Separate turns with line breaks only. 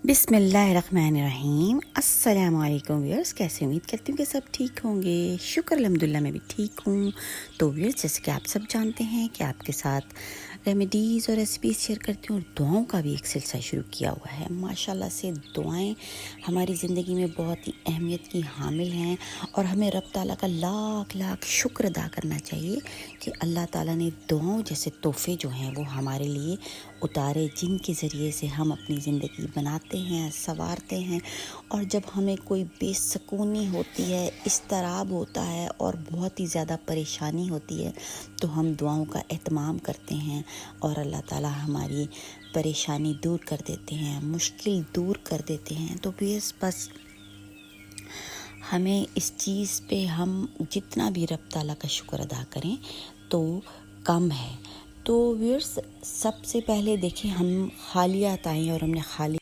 बिस्मिल्लाहिर्रहमानिर्रहीम। अस्सलाम वालेकुम व्यूअर्स, कैसे उम्मीद करती हूँ कि सब ठीक होंगे। शुक्र अल्हम्दुलिल्लाह मैं भी ठीक हूँ। तो व्यूअर्स, जैसे कि आप सब जानते हैं कि आपके साथ रेमेडीज़ और रेसिपीज़ शेयर करती हूँ और दुआओं का भी एक सिलसिला शुरू किया हुआ है। माशाल्लाह से दुआएं हमारी ज़िंदगी में बहुत ही अहमियत की हामिल हैं और हमें रब ताला का लाख लाख शुक्र अदा करना चाहिए कि अल्लाह ताला ने दुआओं जैसे तोहफ़े जो हैं वो हमारे लिए उतारे, जिनके ज़रिए से हम अपनी ज़िंदगी बनाते हैं, संवारते हैं। और जब हमें कोई बेसुकूनी होती है, इज़्तिराब होता है और बहुत ही ज़्यादा परेशानी होती है, तो हम दुआओं का एहतमाम करते हैं और अल्लाह ताला हमारी परेशानी दूर कर देते हैं, मुश्किल दूर कर देते हैं। तो बस हमें इस चीज़ पे हम जितना भी रब ताला का शुक्र अदा करें तो कम है। तो व्यूअर्स, सबसे पहले देखिए, हम खालियात आए और हमने खाली